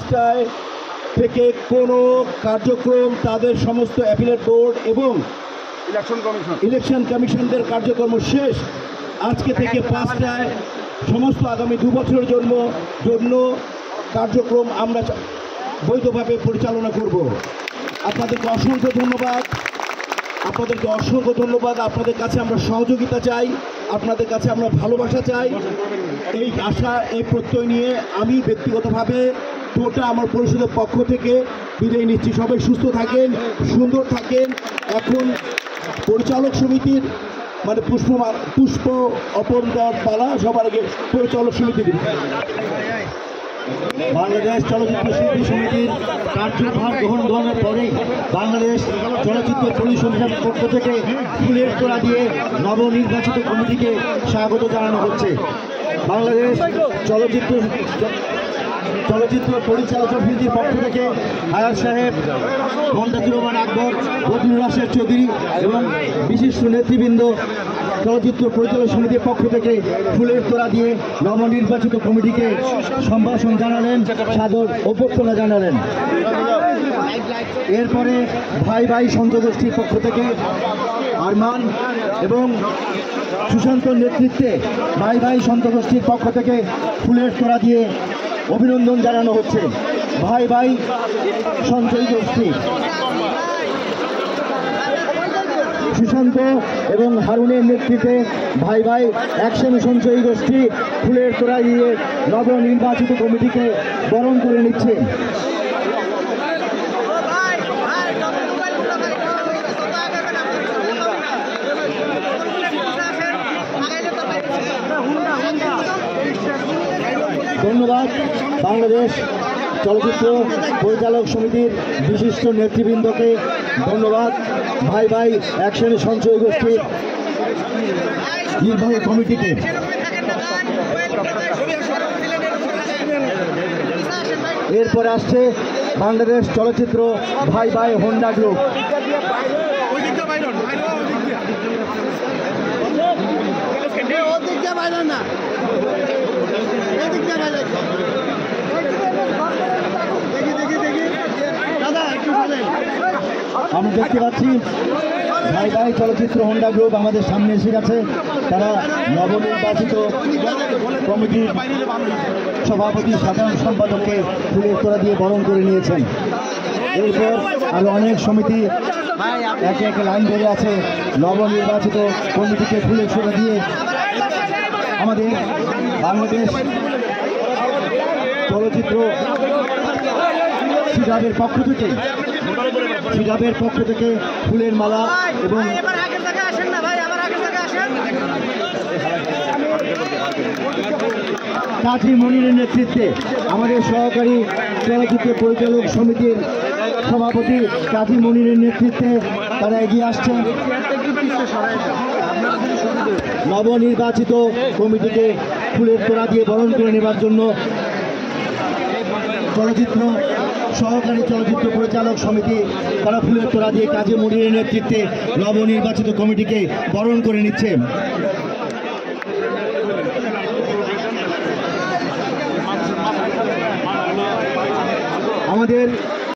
5টায় থেকে কোনো কার্যক্রম তাদের সমস্ত অ্যাপিলেট বোর্ড এবং ইলেকশন কমিশনদের কার্যক্রম শেষ। আজকে থেকে 5টায় সমস্ত আগামী 2 বছরের জন্য কার্যক্রম আমরা বৈধভাবে পরিচালনা করব। আপনাদেরকে অসংখ্য ধন্যবাদ। আপনাদের কাছে আমরা সহযোগিতা চাই, আপনাদের কাছে আমরা ভালোবাসা চাই। এই আশা, এই প্রত্যয় নিয়ে আমি ব্যক্তিগতভাবে টোটা আমার পরিষদের পক্ষ থেকে বিদায় নিচ্ছি। সবাই সুস্থ থাকেন, সুন্দর থাকেন। এখন পরিচালক সমিতির মানে পুষ্প অর্পণ দেওয়ার পালা। সবার আগে পরিচালক সমিতি দিন। বাংলাদেশ চলচ্চিত্র শিল্পী সমিতির কার্যভার গ্রহণের পরে বাংলাদেশ চলচ্চিত্র পরিষদের পক্ষ থেকে ফুলের তোড়া দিয়ে নবনির্বাচিত কমিটিকে স্বাগত জানানো হচ্ছে। বাংলাদেশ চলচ্চিত্র পরিচালক সমিতির পক্ষ থেকে হায়ার সাহেব, মন্তাজুর রহমান আকবর, বদিউল রাশেদ চৌধুরী এবং বিশিষ্ট নেতৃবৃন্দ চলচ্চিত্র পরিচালক সমিতির পক্ষ থেকে ফুলের তোড়া দিয়ে নবনির্বাচিত কমিটিকে সম্ভাষণ জানালেন, সাদর অভ্যর্থনা জানালেন। এরপরে ভাই ভাই সন্তগোষ্ঠীর পক্ষ থেকে আরমান এবং সুশান্তর নেতৃত্বে ভাই ভাই সন্তগোষ্ঠীর পক্ষ থেকে ফুলের তোড়া দিয়ে অভিনন্দন জানানো হচ্ছে। ভাই ভাই সঞ্চয়ী গোষ্ঠী সুশান্ত এবং হারুনের নেতৃত্বে ভাই ভাই অ্যাকশন সঞ্চয়ী গোষ্ঠী ফুলের তোড়া দিয়ে নবনির্বাচিত কমিটিকে বরণ করে নিচ্ছে। ধন্যবাদ বাংলাদেশ চলচ্চিত্র পরিচালক সমিতির বিশিষ্ট নেতৃবৃন্দকে, ধন্যবাদ ভাই ভাই অ্যাকশন সঞ্চয় গোষ্ঠীর নির্বাহী কমিটিকে। এরপরে আসছে বাংলাদেশ চলচ্চিত্র ভাই ভাই হোন্ডা গ্রুপ। আমি দেখতে পাচ্ছি ভাই ভাই চলচ্চিত্র হোন্ডা গ্রুপ আমাদের সামনে এসে গেছে। তারা নবনির্বাচিত কমিটির সভাপতি, সাধারণ সম্পাদককে ফুলের তোড়া দিয়ে বরণ করে নিয়েছেন। এরপর আরো অনেক সমিতি একে একে লাইন ধরে আছে নবনির্বাচিত কমিটিকে ফুলের তোড়া দিয়ে। আমাদের বাংলাদেশ চলচ্চিত্র সিডাবের পক্ষ থেকে ফুলের মালা এবং কাজী মনিরের নেতৃত্বে আমাদের সহকারী চলচ্চিত্র পরিচালক সমিতির সভাপতি কাজী মনিরের নেতৃত্বে তারা এগিয়ে আসছেন নবনির্বাচিত কমিটিকে ফুলের তোড়া দিয়ে বরণ করে নেবার জন্য। সহকারী চলচ্চিত্র পরিচালক সমিতি তারা ফুলের তোড়া দিয়ে কাজী মনিরের নেতৃত্বে নবনির্বাচিত কমিটিকে বরণ করে নিচ্ছে। আমাদের